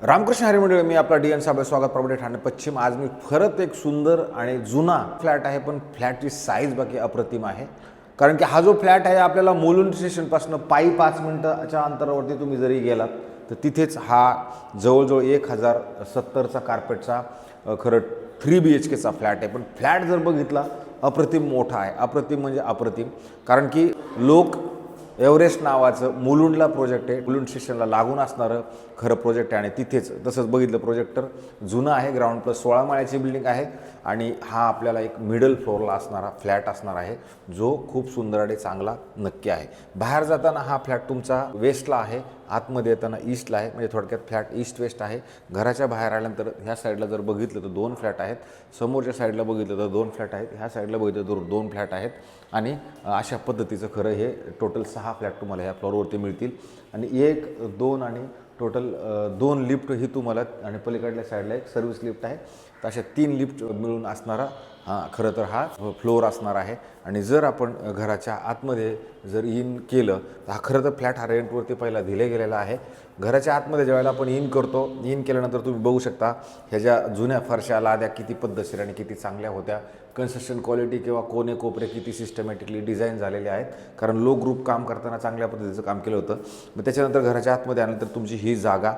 रामकृष्ण हरी मंडळी, मी आपला डी.एन. साहेब, स्वागत प्रॉपर्टी ठाणे पश्चिम. आज मी परत एक सुंदर आणि जुना फ्लॅट आहे, पण फ्लॅटची साईज बाकी अप्रतिम आहे. कारण की हा जो फ्लॅट आहे आपल्याला मुलुंड स्टेशनपासून पायी 5 मिनिटाच्या अंतरावरती तुम्ही जरी गेलात तर तिथेच हा जवळजवळ 1070चा कार्पेटचा खरं 3 BHKचा फ्लॅट आहे. पण फ्लॅट जर बघितला अप्रतिम मोठा आहे. अप्रतिम म्हणजे अप्रतिम, कारण की लोक एव्हरेस्ट नावाचं मुलुंडला प्रोजेक्ट आहे, मुलुंड स्टेशनला लागून असणारं खरं प्रोजेक्ट आहे. आणि तिथेच तसंच बघितलं प्रोजेक्टर जुनं आहे, ग्राउंड प्लस 16 माळ्याची बिल्डिंग आहे. आणि हा आपल्याला एक मिडल फ्लोअरला असणारा फ्लॅट असणार आहे, जो खूप सुंदर आणि चांगला नक्की आहे. बाहेर जाताना हा फ्लॅट तुमचा वेस्टला आहे, आतमध्ये येताना ईस्टला आहे. म्हणजे थोडक्यात फ्लॅट ईस्ट वेस्ट आहे. घराच्या बाहेर आल्यानंतर ह्या साईडला जर बघितलं तर 2 फ्लॅट आहेत, समोरच्या साईडला बघितलं तर 2 फ्लॅट आहेत, ह्या साईडला बघितलं तर 2 फ्लॅट आहेत. आणि अशा पद्धतीचं खरं हे टोटल 6 फ्लॅट तुम्हाला ह्या फ्लोअरवरती मिळतील. आणि 1, 2 आणि टोटल 2 लिफ्ट ही तुम्हाला, आणि पलीकडल्या साईडला एक सर्व्हिस लिफ्ट आहे. तर अशा 3 लिफ्ट मिळून असणारा खरं तर हा फ्लोअर असणार आहे. आणि जर आपण घराच्या आतमध्ये जर इन केलं तर हा खरं तर फ्लॅट हा रेंटवरती पहिला दिले गेलेला आहे. घराच्या आतमध्ये ज्यावेळेला आपण इन करतो, इन केल्यानंतर तुम्ही बघू शकता ह्या ज्या जुन्या फरशा लाद्या किती पद्धतशीर आणि किती चांगल्या होत्या. कन्स्ट्रक्शन क्वालिटी किंवा कोने कोपरे किती सिस्टमॅटिकली डिझाईन झालेले आहेत, कारण लो ग्रुप काम करताना चांगल्या पद्धतीचं काम केलं होतं. मग त्याच्यानंतर घराच्या आतमध्ये आल्यानंतर तुमची ही जागा,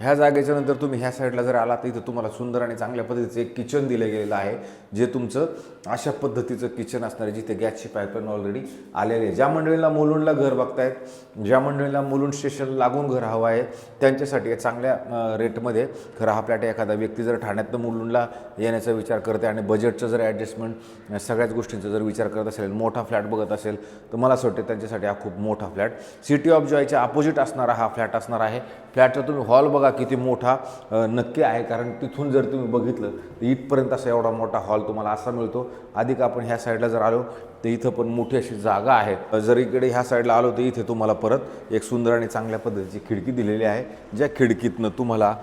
ह्या जागेच्या नंतर तुम्ही ह्या साईडला जर आला तर इथं तुम्हाला सुंदर आणि चांगल्या पद्धतीचं एक किचन दिलं गेलेलं आहे, जे तुमचं अशा पद्धतीचं किचन असणार आहे, जिथे गॅसची पाईपलाईन ऑलरेडी आलेली आहे. ज्या मंडळीला मुलुंडला घर बघतायत, ज्या मंडळीला मुलुंड स्टेशन लागून घर हवं आहे, त्यांच्यासाठी चांगल्या रेटमध्ये खरं हा फ्लॅट. एखादा व्यक्ती जर ठाण्यातनं मुलुंडला येण्याचा विचार करते आणि बजेटचं जर ॲडजस्टमेंट सगळ्याच गोष्टींचा जर विचार करत असेल, मोठा फ्लॅट बघत असेल, तर मला असं वाटतं त्यांच्यासाठी हा खूप मोठा फ्लॅट. सिटी ऑफ जॉयच्या अपोजिट असणारा हा फ्लॅट असणार आहे. फ्लॅटचा तुम्ही हॉल बघा किती मोठा नक्की आहे, कारण तिथून जर तुम्ही बघितलं तर इथपर्यंत असा एवढा मोठा हॉल तुम्हाला असा मिळतो. अधिक आपण ह्या साईडला जर आलो तर इथं पण मोठी अशी जागा आहे. जर इकडे ह्या साईडला आलो तर इथे तुम्हाला परत एक सुंदर आणि चांगल्या पद्धतीची खिडकी दिलेली आहे, ज्या खिडकीतनं तुम्हाला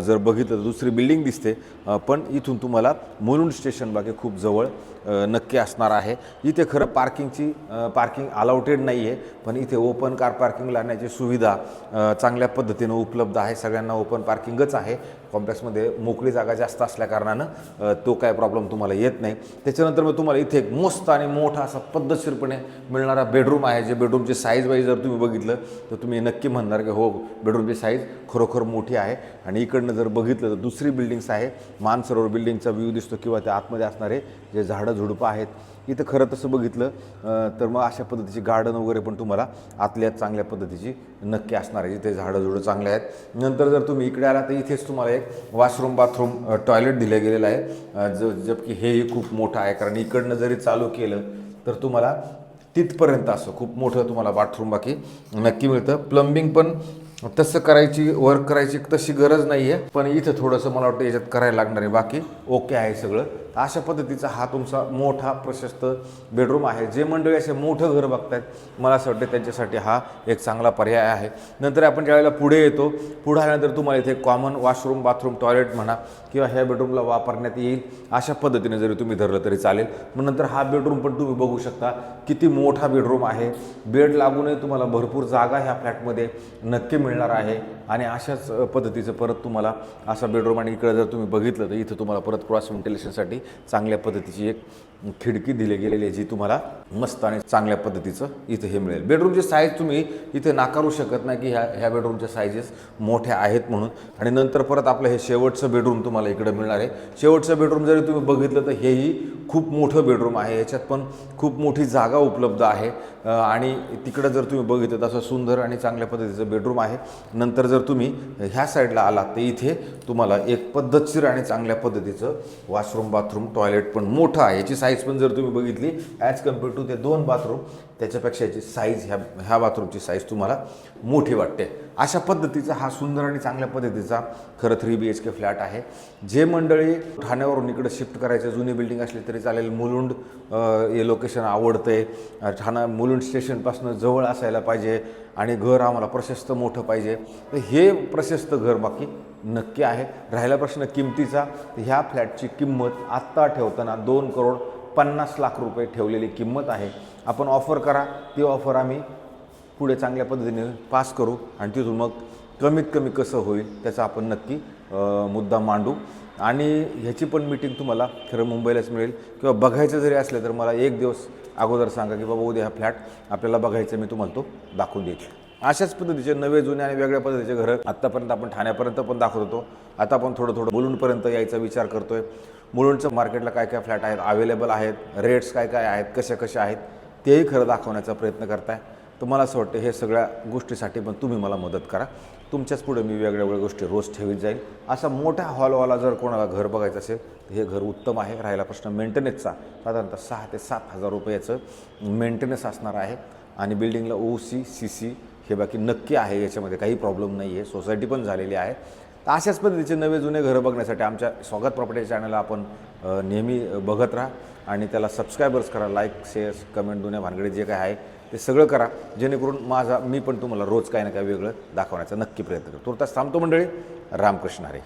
जर बघितलं तर दुसरी बिल्डिंग दिसते. पण इथून तुम्हाला मुलुंड स्टेशन बाकी खूप जवळ नक्की असणार आहे. इथे खरं पार्किंग अलाउटेड नाही आहे, पण इथे ओपन कार पार्किंग लावण्याची सुविधा चांगल्या पद्धतीनं उपलब्ध आहे. सगळ्यांना ओपन पार्किंगच आहे. कॉम्प्लेक्समध्ये मोकळी जागा जास्त असल्याकारणानं तो काय प्रॉब्लेम तुम्हाला येत नाही. त्याच्यानंतर मग तुम्हाला इथे एक मस्त आणि मोठा असा पद्धतशीरपणे मिळणारा बेडरूम आहे, जे बेडरूमची साईज वाईज जर तुम्ही बघितलं तर तुम्ही नक्की म्हणणार की हो, बेडरूमची साईज खरोखर मोठी आहे. आणि इकडनं जर बघितलं तर दुसरी बिल्डिंग्स आहे, मानसरोवर बिल्डिंगचा व्ह्यू दिसतो, किंवा त्या आतमध्ये असणारे जे झाडं झुडपं आहेत. इथं खरं तसं बघितलं तर मग अशा पद्धतीची गार्डन वगैरे पण तुम्हाला आतल्या चांगल्या पद्धतीची नक्की असणार आहे, जिथे झाडं झुडं चांगले आहेत. नंतर जर तुम्ही इकडे आला तर इथेच तुम्हाला एक वॉशरूम बाथरूम टॉयलेट दिलं गेलेलं आहे, जबकी हेही खूप मोठं आहे. कारण इकडनं जरी चालू केलं तर तुम्हाला तिथपर्यंत असं खूप मोठं तुम्हाला बाथरूम बाकी नक्की मिळतं. प्लंबिंग पण तसं वर्क करायची तशी गरज नाही आहे, पण इथं थोडंसं मला वाटतं याच्यात करायला लागणार आहे, बाकी ओके आहे सगळं. अशा पद्धतीचा हा तुमचा मोठा प्रशस्त बेडरूम आहे. जे मंडळी असे मोठं घर बघतायत, मला असं वाटतं त्यांच्यासाठी हा एक चांगला पर्याय आहे. नंतर आपण ज्यावेळेला पुढे येतो, पुढे आल्यानंतर तुम्हाला इथे कॉमन वॉशरूम बाथरूम टॉयलेट म्हणा किंवा ह्या बेडरूमला वापरण्यात येईल अशा पद्धतीने जरी तुम्ही धरलं तरी चालेल. मग नंतर हा बेडरूम पण तुम्ही बघू शकता किती मोठा बेडरूम आहे. बेड लागूनही तुम्हाला भरपूर जागा ह्या फ्लॅटमध्ये नक्की मिळणार आहे. आणि अशाच पद्धतीचं परत तुम्हाला असा बेडरूम, आणि इकडे जर तुम्ही बघितलं तर इथं तुम्हाला परत क्रॉस व्हेंटिलेशनसाठी चांगल्या पद्धतीची एक खिडकी दिली गेलेली आहे, जी तुम्हाला मस्त आणि चांगल्या पद्धतीचं इथं हे मिळेल. बेडरूमची साईज तुम्ही इथे नाकारू शकत नाही की ह्या बेडरूमच्या साईजेस मोठ्या आहेत म्हणून. आणि नंतर परत आपलं हे शेवटचं बेडरूम तुम्हाला इकडं मिळणार आहे. शेवटचं बेडरूम जरी तुम्ही बघितलं तर हेही खूप मोठं बेडरूम आहे. याच्यात पण खूप मोठी जागा उपलब्ध आहे. आणि तिकडं जर तुम्ही बघितलं तसं सुंदर आणि चांगल्या पद्धतीचं बेडरूम आहे. नंतर जर तुम्ही ह्या साईडला आलात तर इथे तुम्हाला एक पद्धतशीर आणि चांगल्या पद्धतीचं वॉशरूम बाथरूम टॉयलेट पण मोठं आहे. याची साईज पण जर तुम्ही बघितली ॲज कम्पेअर टू ते 2 बाथरूम, त्याच्यापेक्षा याची साईज ह्या बाथरूमची साईज तुम्हाला मोठी वाटते. अशा पद्धतीचा हा सुंदर आणि चांगल्या पद्धतीचा खरं 3 BHK फ्लॅट आहे. जे मंडळी ठाण्यावरून इकडे शिफ्ट करायचं, जुनी बिल्डिंग असली तरी चालेल, मुलुंड हे लोकेशन आवडतं आहे, ठाणा मुलुंड स्टेशनपासून जवळ असायला पाहिजे आणि घर आम्हाला प्रशस्त मोठं पाहिजे, तर हे प्रशस्त घर बाकी नक्की आहे. राहिला प्रश्न किमतीचा, तर ह्या फ्लॅटची किंमत आत्ता ठेवताना 2,50,00,000 रुपये ठेवलेली किंमत आहे. आपण ऑफर करा, ती ऑफर आम्ही पुढे चांगल्या पद्धतीने पास करू आणि तिथून मग कमीत कमी कसं होईल त्याचा आपण नक्की मुद्दा मांडू आणि ह्याची पण मीटिंग तुम्हाला खरं मुंबईलाच मिळेल किंवा बघायचं जरी असलं तर मला एक दिवस अगोदर सांगा की बाबा उद्या हा फ्लॅट आपल्याला बघायचं, मी तुम्हाला तो दाखवून देईल. अशाच पद्धतीचे नवे जुने आणि वेगळ्या पद्धतीचे घरं आत्तापर्यंत आपण ठाण्यापर्यंत पण दाखवत होतो. आता आपण थोडं मुलुंडपर्यंत यायचा विचार करतो आहे. मुलुंडचं मार्केटला काय काय फ्लॅट आहेत, अवेलेबल आहेत, रेट्स काय काय आहेत, कसे आहेत तेही खरं दाखवण्याचा प्रयत्न करताय. तर मला असं वाटतं हे सगळ्या गोष्टीसाठी पण तुम्ही मला मदत करा. तुमच्याच पुढे मी वेगळ्या गोष्टी रोज ठेवीत जाईल. असा मोठा हॉलवाला जर कोणाला घर बघायचं असेल तर हे घर उत्तम आहे. राहिला प्रश्न मेंटेनन्सचा, साधारणतः 6,000 ते 7,000 रुपयाचं मेंटेनन्स असणार आहे आणि बिल्डिंगला OC CC हे बाकी नक्की आहे, याच्यामध्ये काही प्रॉब्लेम नाही आहे. सोसायटी पण झालेली आहे. तर अशाच पद्धतीचे नवे जुने घरं बघण्यासाठी आमच्या स्वागत प्रॉपर्टी चॅनलला आपण नेहमी बघत राहा आणि त्याला सबस्क्रायबर्स करा, लाईक शेअर्स कमेंट दुनिया भानगडी जे काय आहे ते सगळं करा, जेणेकरून मी पण तुम्हाला रोज काही ना काही वेगळं दाखवण्याचा नक्की प्रयत्न करतो. तुर्तास थांबतो मंडळी. रामकृष्ण हरी.